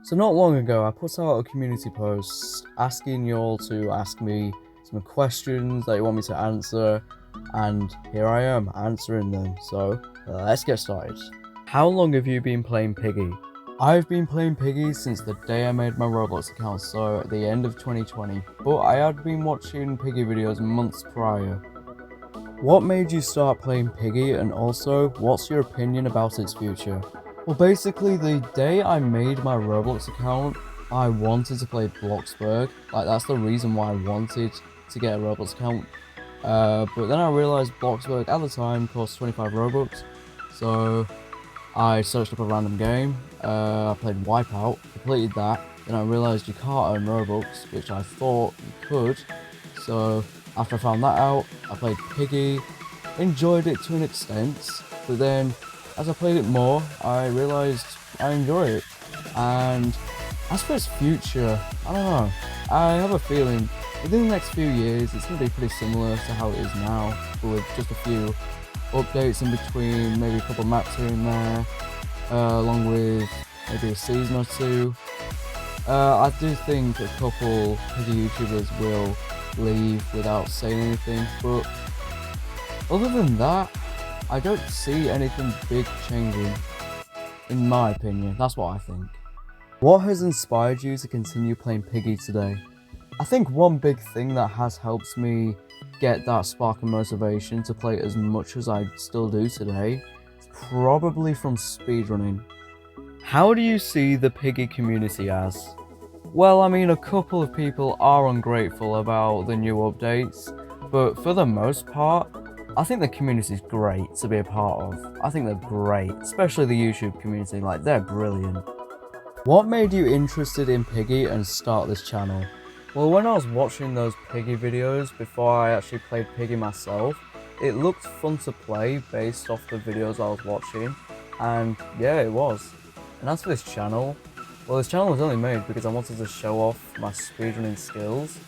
So not long ago, I put out a community post asking you all to ask me some questions that you want me to answer, and here I am answering them. So let's get started. How long have you been playing Piggy? I've been playing Piggy since the day I made my Roblox account, so at the end of 2020, but I had been watching Piggy videos months prior. What made you start playing Piggy, and also, what's your opinion about its future? Well, basically, the day I made my Roblox account, I wanted to play Bloxburg. Like, that's the reason why I wanted to get a Roblox account. But then I realized Bloxburg at the time cost 25 Robux, so I searched up a random game. I played Wipeout, completed that. Then I realized you can't earn Robux, which I thought you could. So after I found that out, I played Piggy, enjoyed it to an extent, but then as I played it more, I realised I enjoy it. And as for its future, I don't know. I have a feeling within the next few years it's going to be pretty similar to how it is now, but with just a few updates in between, maybe a couple maps here and there, along with maybe a season or two. I do think a couple Piggy YouTubers will leave without saying anything, but other than that, I don't see anything big changing, in my opinion. That's what I think. What has inspired you to continue playing Piggy today? I think one big thing that has helped me get that spark of motivation to play as much as I still do today is probably from speedrunning. How do you see the Piggy community as? Well, I mean, a couple of people are ungrateful about the new updates, but for the most part, I think the community is great to be a part of. I think they're great, especially the YouTube community, like they're brilliant. What made you interested in Piggy and start this channel? Well, when I was watching those Piggy videos before I actually played Piggy myself, it looked fun to play based off the videos I was watching, and yeah, it was. And as for this channel, well, this channel was only made because I wanted to show off my speedrunning skills,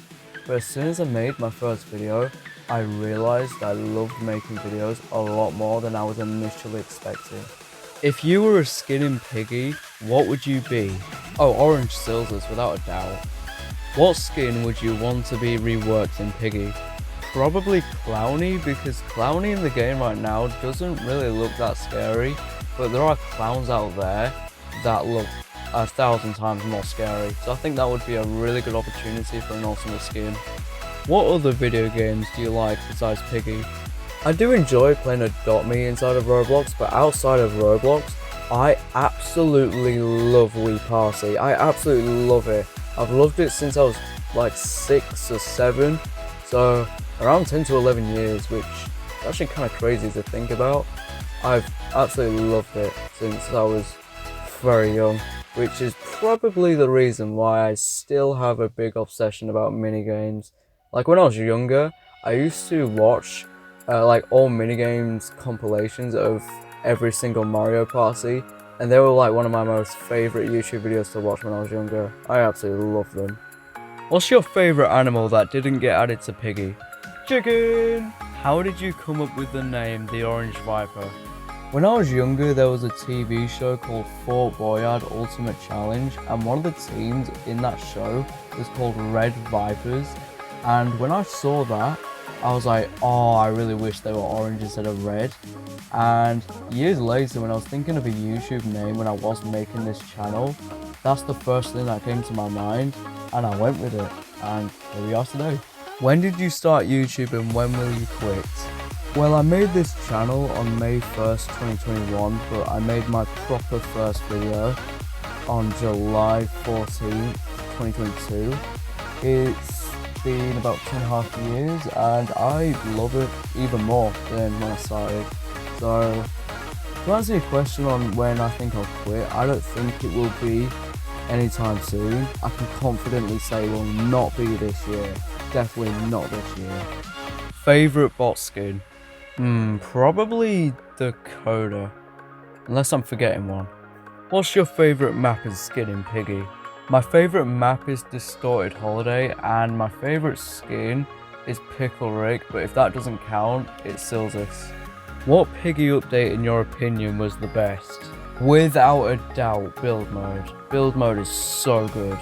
but as soon as I made my first video, I realised I loved making videos a lot more than I was initially expecting. If you were a skin in Piggy, what would you be? Oh, Orange Silzers, without a doubt. What skin would you want to be reworked in Piggy? Probably Clowny, because Clowny in the game right now doesn't really look that scary, but there are clowns out there that look 1,000 times more scary, so I think that would be a really good opportunity for an ultimate skin. What other video games do you like besides Piggy? I do enjoy playing Adopt.Me inside of Roblox, but outside of Roblox, I absolutely love Wii Party. I absolutely love it. I've loved it since I was like 6 or 7, so around 10 to 11 years, which is actually kind of crazy to think about. I've absolutely loved it since I was very young, which is probably the reason why I still have a big obsession about minigames. Like when I was younger, I used to watch like all minigames compilations of every single Mario Party, and they were like one of my most favourite YouTube videos to watch when I was younger. I absolutely love them. What's your favourite animal that didn't get added to Piggy? Chicken! How did you come up with the name the Orange Viper? When I was younger, there was a TV show called Fort Boyard Ultimate Challenge, and one of the teams in that show was called Red Vipers. And when I saw that, I was like, oh, I really wish they were orange instead of red. And years later, when I was thinking of a YouTube name when I was making this channel, that's the first thing that came to my mind, and I went with it. And here we are today. When did you start YouTube and when will you quit? Well, I made this channel on May 1st, 2021, but I made my proper first video on July 14th, 2022. It's been about 2.5 years, and I love it even more than when I started. So, to answer your question on when I think I'll quit, I don't think it will be anytime soon. I can confidently say it will not be this year. Definitely not this year. Favourite bot skin? Probably Dakota. Unless I'm forgetting one. What's your favourite map and skin in Piggy? My favourite map is Distorted Holiday, and my favourite skin is Pickle Rick, but if that doesn't count, it's Silzus. What Piggy update in your opinion was the best? Without a doubt, build mode. Build mode is so good.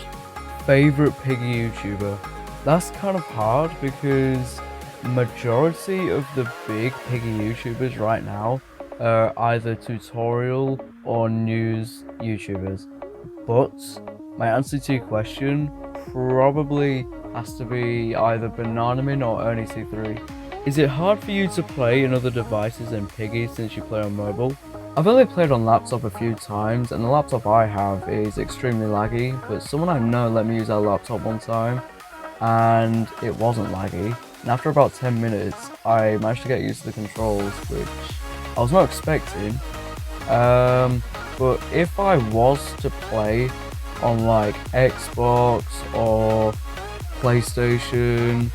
Favorite Piggy YouTuber? That's kind of hard because majority of the big Piggy YouTubers right now are either tutorial or news YouTubers. But my answer to your question probably has to be either Bananamin or Ernie23. Is it hard for you to play on other devices than Piggy since you play on mobile? I've only played on laptop a few times, and the laptop I have is extremely laggy, but someone I know let me use their laptop one time, and it wasn't laggy. And after about 10 minutes, I managed to get used to the controls, which I was not expecting. But if I was to play on like Xbox or PlayStation,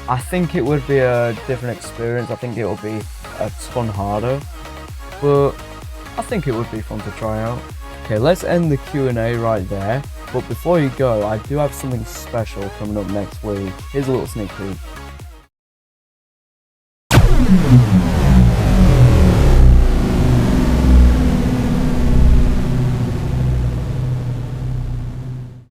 I think it would be a different experience. I think it would be a ton harder, but I think it would be fun to try out. Okay, let's end the Q&A right there. But before you go, I do have something special coming up next week. Here's a little sneak peek.